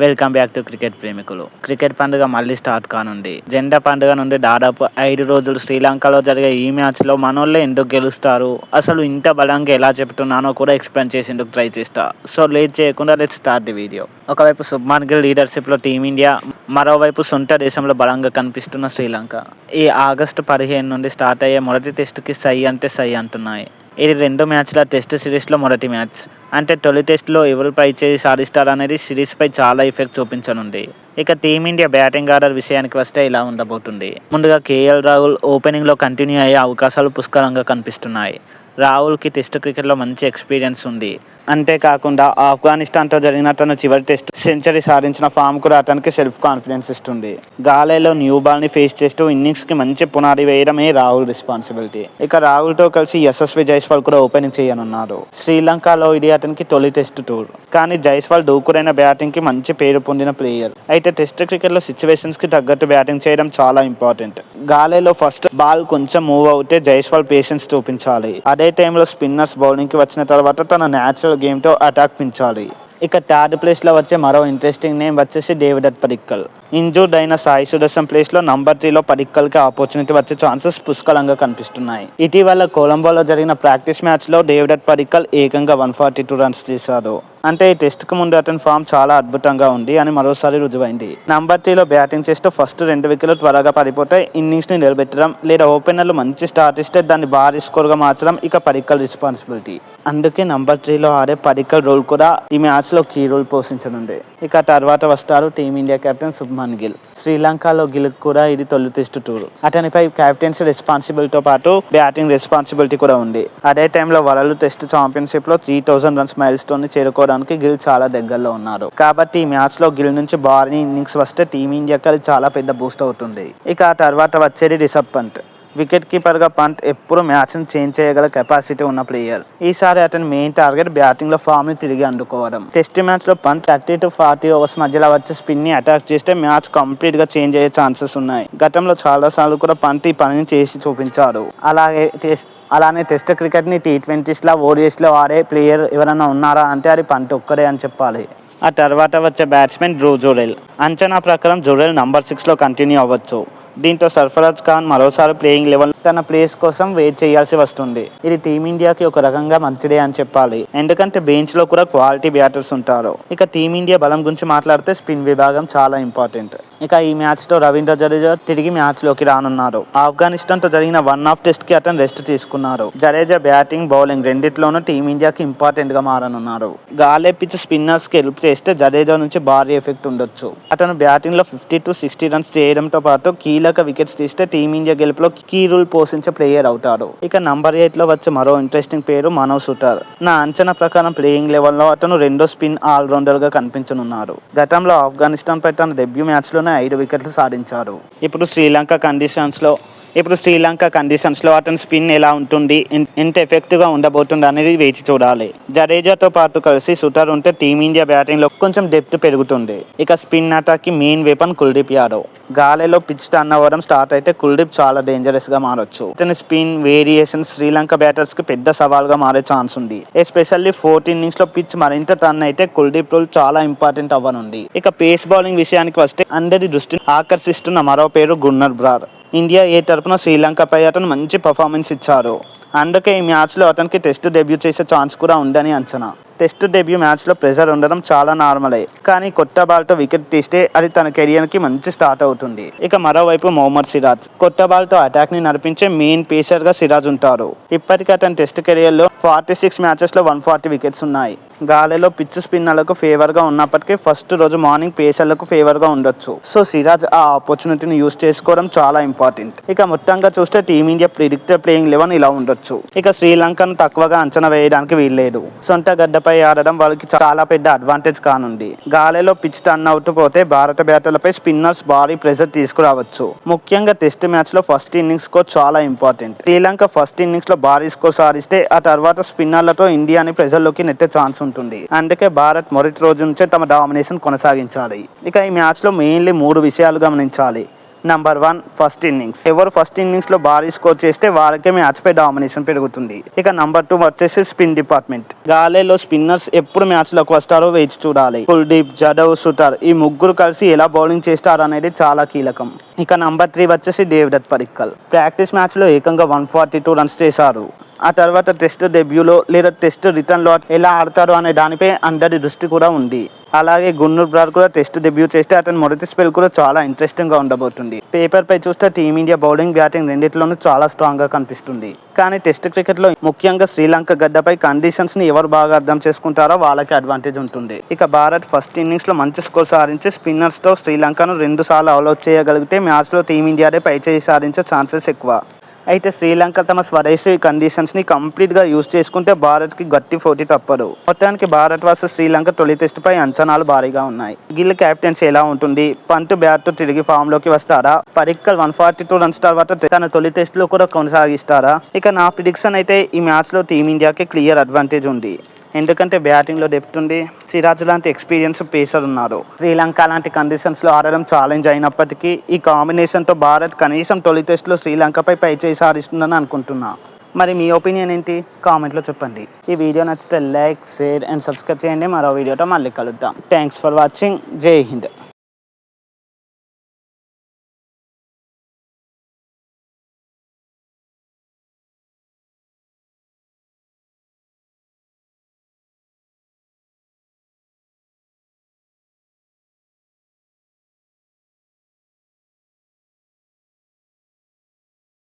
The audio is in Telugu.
వెల్కమ్ బ్యాక్ టు క్రికెట్ ప్రేమికులు. క్రికెట్ పండుగ మళ్ళీ స్టార్ట్ కానుంది. జెండా పండుగ నుండి దాదాపు 5 రోజులు శ్రీలంకలో జరిగే ఈ మ్యాచ్లో మనోళ్ళే ఎందుకు గెలుస్తారు, అసలు ఇంత బలంగా ఎలా చెప్తున్నానో కూడా ఎక్స్ప్లెయిన్ చేసేందుకు ట్రై చేస్తా. సో లేట్ చేయకుండా లెట్స్ స్టార్ట్ ది వీడియో. ఒకవైపు శుభ్మన్ గిల్ లీడర్షిప్లో టీమిండియా, మరోవైపు సొంత దేశంలో బలంగా కనిపిస్తున్న శ్రీలంక. ఈ ఆగస్టు 15 నుండి స్టార్ట్ అయ్యే మొదటి టెస్టుకి సై అంటే సై అంటున్నాయి. ఇది 2 మ్యాచ్ల టెస్ట్ సిరీస్లో మొదటి మ్యాచ్. అంటే తొలి టెస్ట్లో ఎవరు పై చేయి సాధిస్తారనేది సిరీస్పై చాలా ఎఫెక్ట్ చూపించనుంది. ఇక టీమిండియా బ్యాటింగ్ ఆర్డర్ విషయానికి వస్తే ఇలా ఉండబోతుంది. ముందుగా కేఎల్ రాహుల్ ఓపెనింగ్లో కంటిన్యూ అయ్యే అవకాశాలు పుష్కలంగా కనిపిస్తున్నాయి. రాహుల్కి టెస్ట్ క్రికెట్లో మంచి ఎక్స్పీరియన్స్ ఉంది. అంతేకాకుండా ఆఫ్ఘనిస్తాన్తో జరిగిన తన చివరి టెస్ట్ సెంచరీ సాధించిన ఫామ్ కూడా అతనికి సెల్ఫ్ కాన్ఫిడెన్స్ ఇస్తుంది. గాలేలో న్యూ బాల్ని ఫేస్ చేస్తూ ఇన్నింగ్స్కి మంచి పునాది వేయడమే రాహుల్ రెస్పాన్సిబిలిటీ. ఇక రాహుల్తో కలిసి యశస్వి జైస్వాల్ కూడా ఓపెనింగ్ చేయనున్నారు. శ్రీలంకలో ఇది అతనికి తొలి టెస్ట్ టూర్. కానీ జైస్వాల్ దూకుడైన బ్యాటింగ్కి మంచి పేరు పొందిన ప్లేయర్. అయితే టెస్ట్ క్రికెట్లో సిచ్యువేషన్స్కి తగ్గట్టు బ్యాటింగ్ చేయడం చాలా ఇంపార్టెంట్. గాలేలో ఫస్ట్ బాల్ కొంచెం మూవ్ అవుతే జైస్వాల్ పేషెన్స్ చూపించాలి. అదే టైంలో స్పిన్నర్స్ బౌలింగ్కి వచ్చిన తర్వాత తన న్యాచురల్ గేమ్తో అటాక్ పెంచాలి. ఇక థర్డ్ ప్లేస్లో వచ్చే మరో ఇంట్రెస్టింగ్ నేమ్ వచ్చేసి డేవిడ్ పడిక్కల్. ఇంజూర్డ్ అయిన సాయి సుదర్శన్ ప్లేస్లో నంబర్ 3లో పడిక్కల్కి ఆపర్చునిటీ వచ్చే ఛాన్సెస్ పుష్కలంగా కనిపిస్తున్నాయి. ఇటీవల కొలంబోలో జరిగిన ప్రాక్టీస్ మ్యాచ్లో డేవిడ్ పడిక్కల్ ఏకంగా 142 రన్స్ చేశాడు. అంటే ఈ టెస్ట్కు ముందు అతని ఫామ్ చాలా అద్భుతంగా ఉంది అని మరోసారి రుజువైంది. నంబర్ 3లో బ్యాటింగ్ చేస్తూ ఫస్ట్ 2 వికెట్లు త్వరగా పడిపోతే ఇన్నింగ్స్ని నిలబెట్టడం, లేదా ఓపెనర్లు మంచి స్టార్ట్ ఇస్తే దాన్ని భారీ స్కోర్గా మార్చడం ఇక పడిక్కల్ రెస్పాన్సిబిలిటీ. అందుకే నంబర్ 3లో ఆడే పడిక్కల్ రోల్ కూడా ఈ మ్యాచ్లో కీ రోల్ పోషించనుంది. ఇక తర్వాత వస్తారు టీమిండియా కెప్టెన్ శుభ్మన్ గిల్. శ్రీలంకలో గిల్ కూడా ఇది తొలి టెస్ట్ టూర్. అతనిపై కెప్టెన్సీ రెస్పాన్సిబిలిటీతో పాటు బ్యాటింగ్ రెస్పాన్సిబిలిటీ కూడా ఉంది. అదే టైంలో వరల్డ్ టెస్ట్ ఛాంపియన్షిప్లో 3000 రన్స్ మైల్ స్టోన్ని చేరుకోవడానికి గిల్ చాలా దగ్గరలో ఉన్నారు. కాబట్టి ఈ మ్యాచ్లో గిల్ నుంచి భారీ ఇన్నింగ్స్ వస్తే టీమిండియాకి అది చాలా పెద్ద బూస్ట్ అవుతుంది. ఇక ఆ తర్వాత వచ్చేది రిషబ్ పంత్. వికెట్ కీపర్గా పంత్ ఎప్పుడు మ్యాచ్ను చేంజ్ చేయగల కెపాసిటీ ఉన్న ప్లేయర్. ఈసారి అతని మెయిన్ టార్గెట్ బ్యాటింగ్లో ఫామ్ని తిరిగి అందుకోవడం. టెస్ట్ మ్యాచ్లో పంత్ 30 to 40 ఓవర్స్ మధ్యలో వచ్చే స్పిన్ని అటాక్ చేస్తే మ్యాచ్ కంప్లీట్గా చేంజ్ అయ్యే ఛాన్సెస్ ఉన్నాయి. గతంలో చాలాసార్లు కూడా పంత్ ఈ పనిని చేసి చూపించాడు. అలానే టెస్ట్ క్రికెట్ని T20స్లో ODIస్లో ఆడే ప్లేయర్ ఎవరైనా ఉన్నారా అంటే అది పంత్ ఒక్కడే అని చెప్పాలి. ఆ తర్వాత వచ్చే బ్యాట్స్మెన్ ధ్రువ్ జురేల్. అంచనా ప్రకారం జురేల్ నంబర్ 6లో కంటిన్యూ అవ్వచ్చు. దీంతో సర్ఫరాజ్ ఖాన్ మరోసారి ప్లేయింగ్ లెవెల్ తన ప్లేస్ కోసం వెయిట్ చేయాల్సి వస్తుంది. ఇది టీమిండియాకి ఒక రకంగా మంచిదే అని చెప్పాలి. ఎందుకంటే బెంచ్లో కూడా క్వాలిటీ బ్యాటర్స్ ఉంటారు. ఇక టీమిండియా బలం గురించి మాట్లాడితే స్పిన్ విభాగం చాలా ఇంపార్టెంట్. ఇక ఈ మ్యాచ్తో రవీంద్ర జడేజా తిరిగి మ్యాచ్లోకి రానున్నారు. ఆఫ్ఘనిస్తాన్తో జరిగిన 1-off టెస్ట్కి అతను రెస్ట్ తీసుకున్నారు. జడేజా బ్యాటింగ్, బౌలింగ్ రెండిట్లోనూ టీమిండియాకి ఇంపార్టెంట్గా మారనున్నారు. గాలే పిచ్ స్పిన్నర్స్కి హెల్ప్ చేస్తే జడేజా నుంచి భారీ ఎఫెక్ట్ ఉండొచ్చు. అతను బ్యాటింగ్లో 50 to 60 రన్స్ చేయడంతో పాటు కీలక వికెట్స్ తీస్తే టీమిండియా గెలుపులో కీ రోల్ పోషించే ప్లేయర్ అవుతాడు. ఇక నంబర్ 8లో వచ్చే మరో ఇంట్రెస్టింగ్ పేరు మనవ్ సుటార్. నా అంచనా ప్రకారం ప్లేయింగ్ లెవెల్లో అతను రెండో స్పిన్ ఆల్రౌండర్గా కనిపించనున్నారు. గతంలో ఆఫ్ఘనిస్తాన్ పై తన డెబ్యూ మ్యాచ్లోనే 5 వికెట్లు సాధించారు. ఇప్పుడు శ్రీలంక కండిషన్స్లో అతని స్పిన్ ఎలా ఉంటుంది, ఎంత ఎఫెక్టివ్గా ఉండబోతుంది అనేది వేచి చూడాలి. జడేజాతో పాటు కలిసి సుటార్ ఉంటే టీమిండియా బ్యాటింగ్లో కొంచెం డెప్త్ పెరుగుతుంది. ఇక స్పిన్ అటాక్కి మెయిన్ వెపన్ కుల్దీప్ యాదవ్. గాలిలో పిచ్ టర్న్ అవ్వడం స్టార్ట్ అయితే కుల్దీప్ చాలా డేంజరస్గా మారొచ్చు. అతని స్పిన్ వేరియేషన్ శ్రీలంక బ్యాటర్స్కి పెద్ద సవాల్గా మారే ఛాన్స్ ఉంది. ఎస్పెషల్లీ 4th ఇన్నింగ్స్లో పిచ్ మరింత టర్న్ అయితే కుల్దీప్ రోల్ చాలా ఇంపార్టెంట్ అవ్వనుంది. ఇక పేస్ బౌలింగ్ విషయానికి వస్తే అందరి దృష్టిని ఆకర్షిస్తున్న మరో పేరు గున్నర్ బ్రార్. ఇండియా ఏ తరపున శ్రీలంకపై అతను మంచి పర్ఫార్మెన్స్ ఇచ్చారు. అందుకే ఈ మ్యాచ్లో అతనికి టెస్ట్ డెబ్యూ చేసే ఛాన్స్ కూడా ఉందని అంచనా. టెస్ట్ డెబ్యూ మ్యాచ్లో ప్రెజర్ ఉండడం చాలా నార్మలే. కానీ కొత్త బాల్తో వికెట్ తీస్తే అది తన కెరియర్కి మంచి స్టార్ట్ అవుతుంది. ఇక మరోవైపు మొహమ్మద్ సిరాజ్. కొత్త బాల్తో అటాక్ని నడిపించే మెయిన్ పేసర్గా సిరాజ్ ఉంటారు. ఇప్పటికీ అతని టెస్ట్ కెరియర్లో 46 మ్యాచెస్లో 140 వికెట్స్ ఉన్నాయి. గాలిలో పిచ్ స్పిన్నర్లకు ఫేవర్గా ఉన్నప్పటికీ ఫస్ట్ రోజు మార్నింగ్ పేసర్లకు ఫేవర్గా ఉండొచ్చు. సో సిరాజ్ ఆ ఆపర్చునిటీని యూజ్ చేసుకోవడం చాలా ఇంపార్టెంట్. ఇక మొత్తంగా చూస్తే టీమిండియా ప్రిడిక్టెడ్ ప్లేయింగ్ 11 ఇలా ఉండొచ్చు. ఇక శ్రీలంకను తక్కువగా అంచనా వేయడానికి వీల్లేదు. సొంత గడ్డపై ఆడడం వాళ్ళకి చాలా పెద్ద అడ్వాంటేజ్ కానుంది. గాలిలో పిచ్ టర్న్ అవుట్ పోతే భారత బ్యాటర్లపై స్పిన్నర్స్ భారీ ప్రెజర్ తీసుకురావచ్చు. ముఖ్యంగా టెస్ట్ మ్యాచ్లో ఫస్ట్ ఇన్నింగ్స్ స్కోర్ చాలా ఇంపార్టెంట్. శ్రీలంక ఫస్ట్ ఇన్నింగ్స్లో భారీ స్కోర్ సాధిస్తే ఆ తర్వాత స్పిన్నర్లతో ఇండియాని ప్రెజర్లోకి నెట్టే ఛాన్స్ ఉంటుంది. అందుకే భారత్ మొదటి రోజు నుంచే తమ డామినేషన్ కొనసాగించాలి. ఇక ఈ మ్యాచ్లో మెయిన్లీ 3 విషయాలు గమనించాలి. Number 1 first innings. ఎవరు ఫస్ట్ ఇన్నింగ్స్లో భారీ స్కోర్ చేస్తే వారికే మ్యాచ్పై డామినేషన్ పెరుగుతుంది. ఇక నంబర్ 2 వచ్చేసి స్పిన్ డిపార్ట్మెంట్. గాలేలో స్పిన్నర్స్ ఎప్పుడు మ్యాచ్లోకి వస్తారో వేచి చూడాలి. కుల్దీప్, జడవ్, సుతార్ ఈ ముగ్గురు కలిసి ఎలా బౌలింగ్ చేస్తారు అనేది చాలా కీలకం. ఇక నంబర్ 3 వచ్చేసి దేవదత్ పడిక్కల్. ప్రాక్టీస్ మ్యాచ్లో ఏకంగా 142 రన్స్ చేశారు. ఆ తర్వాత టెస్ట్ డెబ్యూలో లేదా టెస్ట్ రిటర్న్లో ఎలా ఆడతారు అనే దానిపై అందరి దృష్టి కూడా ఉంది. అలాగే గున్నూర్ బ్రాడ్ కూడా టెస్ట్ డెబ్యూ చేస్తే అతని మొదటి స్పెల్ కూడా చాలా ఇంట్రెస్టింగ్గా ఉండబోతుంది. పేపర్పై చూస్తే టీమిండియా బౌలింగ్, బ్యాటింగ్ రెండింటిలోనూ చాలా స్ట్రాంగ్గా కనిపిస్తుంది. కానీ టెస్ట్ క్రికెట్లో ముఖ్యంగా శ్రీలంక గడ్డపై కండిషన్స్ని ఎవరు బాగా అర్థం చేసుకుంటారో వాళ్ళకి అడ్వాంటేజ్ ఉంటుంది. ఇక భారత్ ఫస్ట్ ఇన్నింగ్స్లో మంచి స్కోర్ సాధించి స్పిన్నర్స్తో శ్రీలంకను 2 సార్లు ఆల్అవుట్ చేయగలిగితే మ్యాచ్లో టీమిండియాదే పైచేయి సాధించే ఛాన్సెస్ ఎక్కువ. అయితే శ్రీలంక తమ స్వదేశీ కండిషన్స్ని కంప్లీట్గా యూజ్ చేసుకుంటే భారత్కి గట్టి పోటీ తప్పదు. మొత్తానికి భారత్ వర్సెస్ శ్రీలంక తొలి టెస్టుపై అంచనాలు భారీగా ఉన్నాయి. గిల్ క్యాప్టెన్సీ ఎలా ఉంటుంది? పంత్ బ్యాట్తో తిరిగి ఫామ్లోకి వస్తారా? పడిక్కల్ 142 రన్స్ తర్వాత తన తొలి టెస్టులో కూడా కొనసాగిస్తారా? ఇక నా ప్రిడిక్షన్ అయితే ఈ మ్యాచ్లో టీమిండియాకి క్లియర్ అడ్వాంటేజ్ ఉంది. ఎందుకంటే బ్యాటింగ్లో డెప్త్ ఉంది. సిరాజ్ లాంటి ఎక్స్పీరియన్స్ పేసర్ ఉన్నారు. శ్రీలంక లాంటి కండిషన్స్లో ఆడడం ఛాలెంజ్ అయినప్పటికీ ఈ కాంబినేషన్తో భారత్ కనీసం తొలి టెస్టులో శ్రీలంకపై పైచేయి సాధిస్తుందని అనుకుంటున్నా. మరి మీ ఒపీనియన్ ఏంటి? కామెంట్లో చెప్పండి. ఈ వీడియో నచ్చితే లైక్, షేర్ అండ్ సబ్స్క్రైబ్ చేయండి. మరో వీడియోతో మళ్ళీ కలుద్దాం. Thanks for watching. జై హింద్.